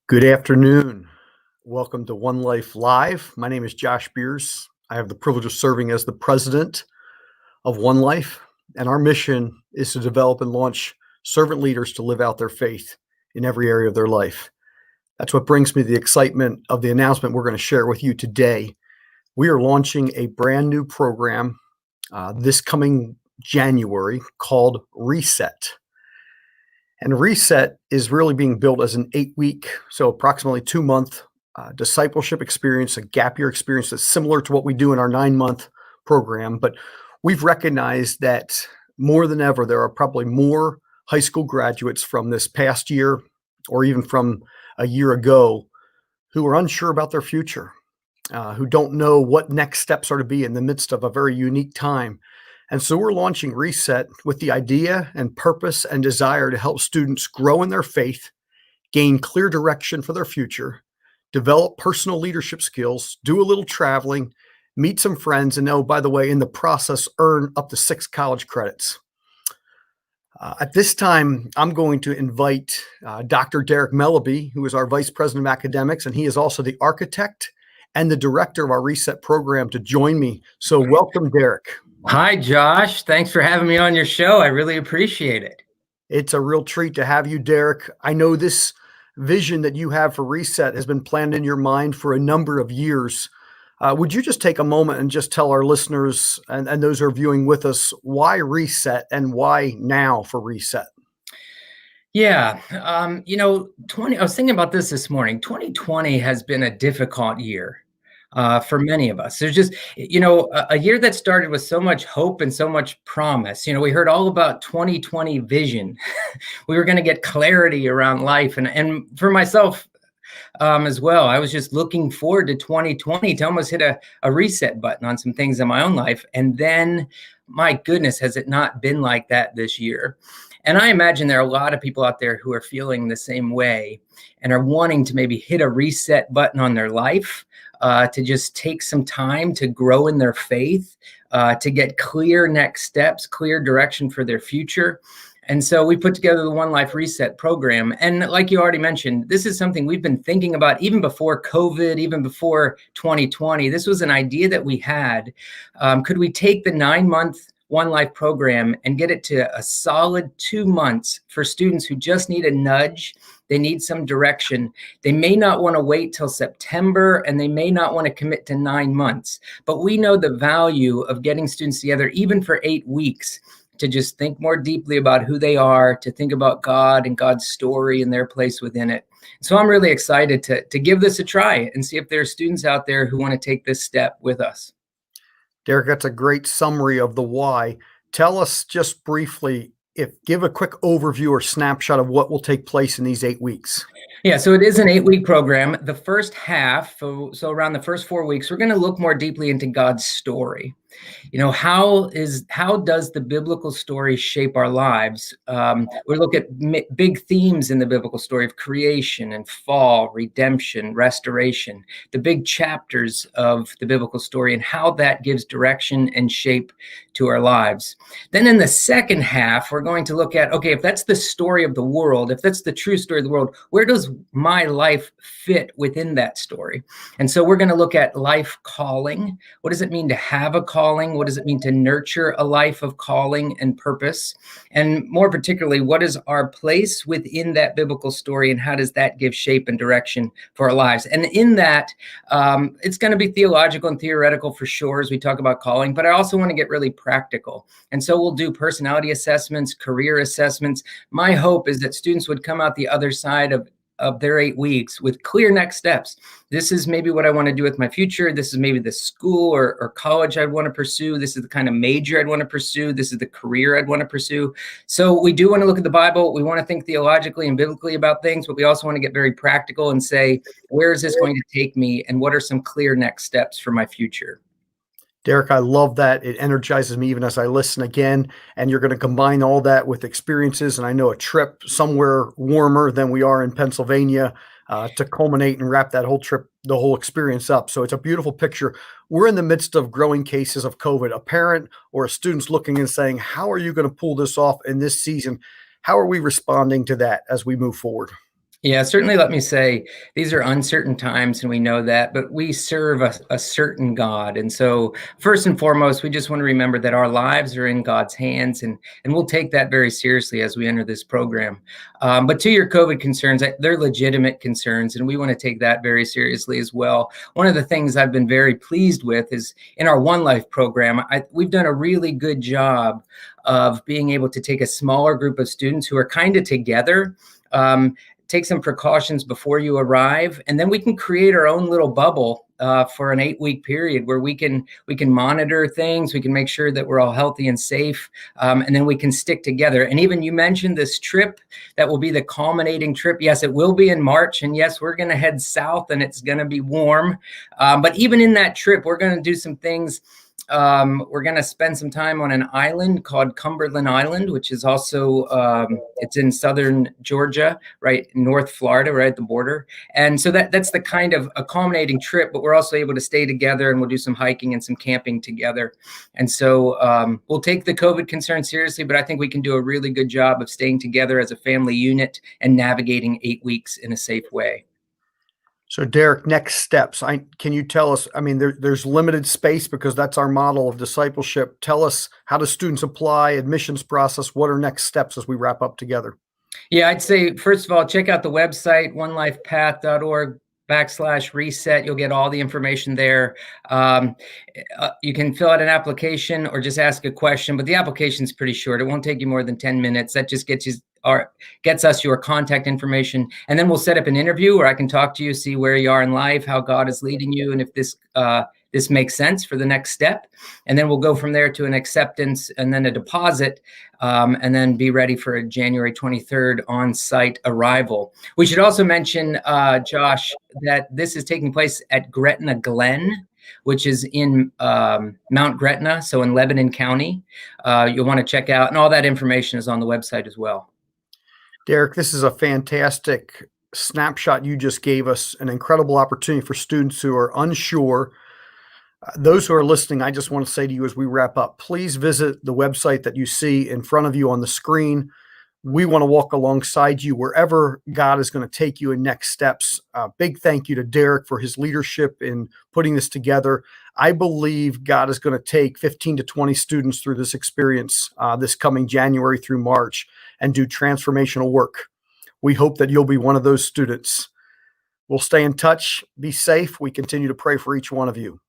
Good afternoon. Welcome to One Life Live. My name is Josh Beers. I have the privilege of serving as the president of One Life, and our mission is to develop and launch servant leaders to live out their faith in every area of their life. That's what brings me the excitement of the announcement we're going to share with you today. We are launching a brand new program this coming January called Reset. And Reset is really being built as an 8-week, so approximately 2-month discipleship experience, a gap year experience that's similar to what we do in our 9-month program. But we've recognized that more than ever, there are probably more high school graduates from this past year or even from a year ago who are unsure about their future, who don't know what next steps are to be in the midst of a very unique time. And so we're launching Reset with the idea and purpose and desire to help students grow in their faith, gain clear direction for their future, develop personal leadership skills, do a little traveling, meet some friends, and oh, by the way, in the process, earn up to 6 college credits. At this time, I'm going to invite Dr. Derek Melleby, who is our Vice President of Academics, and he is also the architect and the director of our Reset program, to join me. So welcome, Derek. Hi, Josh. Thanks for having me on your show. I really appreciate it. It's a real treat to have you, Derek. I know this vision that you have for Reset has been planned in your mind for a number of years. Would you just take a moment and just tell our listeners and those who are viewing with us why Reset and why now for Reset? Yeah. I was thinking about this morning. 2020 has been a difficult year for many of us. There's just, a year that started with so much hope and so much promise. We heard all about 2020 vision. We were going to get clarity around life. And for myself as well, I was just looking forward to 2020 to almost hit a reset button on some things in my own life. And then, my goodness, has it not been like that this year? And I imagine there are a lot of people out there who are feeling the same way and are wanting to maybe hit a reset button on their life, to just take some time to grow in their faith, to get clear next steps, clear direction for their future. And so we put together the OneLife Reset program. And like you already mentioned, this is something we've been thinking about even before COVID, even before 2020. This was an idea that we had. Could we take the 9-month OneLife program and get it to a solid 2 months for students who just need a nudge? They need some direction. They may not want to wait till September, and they may not want to commit to 9 months. But we know the value of getting students together, even for 8 weeks, to just think more deeply about who they are, to think about God and God's story and their place within it. So I'm really excited to give this a try and see if there are students out there who want to take this step with us. Derek, that's a great summary of the why. Tell us just briefly, give a quick overview or snapshot of what will take place in these 8 weeks. Yeah, so it is an 8-week program. The first half, so around the first 4 weeks, we're going to look more deeply into God's story. How does the biblical story shape our lives? We look at big themes in the biblical story of creation and fall, redemption, restoration, the big chapters of the biblical story and how that gives direction and shape to our lives. Then in the second half, we're going to look at, okay, if that's the story of the world, if that's the true story of the world, where does my life fit within that story? And so we're going to look at life calling. What does it mean to have a calling? What does it mean to nurture a life of calling and purpose? And more particularly, what is our place within that biblical story, and how does that give shape and direction for our lives? And in that, it's going to be theological and theoretical for sure as we talk about calling, but I also want to get really practical. And so we'll do personality assessments, career assessments. My hope is that students would come out the other side of their 8 weeks with clear next steps. This is maybe what I want to do with my future. This is maybe the school or college I'd want to pursue. This is the kind of major I'd want to pursue. This is the career I'd want to pursue. So we do want to look at the Bible. We want to think theologically and biblically about things, but we also want to get very practical and say, where is this going to take me? And what are some clear next steps for my future? Derek, I love that. It energizes me even as I listen again. And you're going to combine all that with experiences. And I know a trip somewhere warmer than we are in Pennsylvania to culminate and wrap that whole trip, the whole experience up. So it's a beautiful picture. We're in the midst of growing cases of COVID. A parent or a student's looking and saying, how are you going to pull this off in this season? How are we responding to that as we move forward? Yeah, certainly let me say these are uncertain times and we know that, but we serve a certain God. And so, first and foremost, we just want to remember that our lives are in God's hands, and we'll take that very seriously as we enter this program. But to your COVID concerns, they're legitimate concerns, and we want to take that very seriously as well. One of the things I've been very pleased with is in our OneLife program, we've done a really good job of being able to take a smaller group of students who are kind of together. Take some precautions before you arrive, and then we can create our own little bubble for an 8-week period where we can monitor things, we can make sure that we're all healthy and safe, and then we can stick together. And even you mentioned this trip that will be the culminating trip. Yes, it will be in March, and yes, we're going to head south, and it's going to be warm. But even in that trip, we're going to do some things. We're going to spend some time on an island called Cumberland Island, which is also, it's in southern Georgia, right, North Florida, right at the border. And so that's the kind of accommodating trip, but we're also able to stay together, and we'll do some hiking and some camping together. And so we'll take the COVID concern seriously, but I think we can do a really good job of staying together as a family unit and navigating 8 weeks in a safe way. So, Derek, next steps. Can you tell us? I mean, there's limited space because that's our model of discipleship. Tell us, how do students apply? Admissions process. What are next steps as we wrap up together? Yeah, I'd say, first of all, check out the website, onelifepath.org/reset. You'll get all the information there. You can fill out an application or just ask a question, but the application's pretty short. It won't take you more than 10 minutes. That just gets us your contact information. And then we'll set up an interview where I can talk to you, see where you are in life, how God is leading you, and if this makes sense for the next step. And then we'll go from there to an acceptance and then a deposit, and then be ready for a January 23rd on-site arrival. We should also mention, Josh, that this is taking place at Gretna Glen, which is in Mount Gretna, so in Lebanon County. You'll want to check out, and all that information is on the website as well. Derek, this is a fantastic snapshot you just gave us, an incredible opportunity for students who are unsure. Those who are listening, I just want to say to you as we wrap up, please visit the website that you see in front of you on the screen. We want to walk alongside you wherever God is going to take you in next steps. Big thank you to Derek for his leadership in putting this together. I believe God is going to take 15 to 20 students through this experience this coming January through March and do transformational work. We hope that you'll be one of those students. We'll stay in touch. Be safe. We continue to pray for each one of you.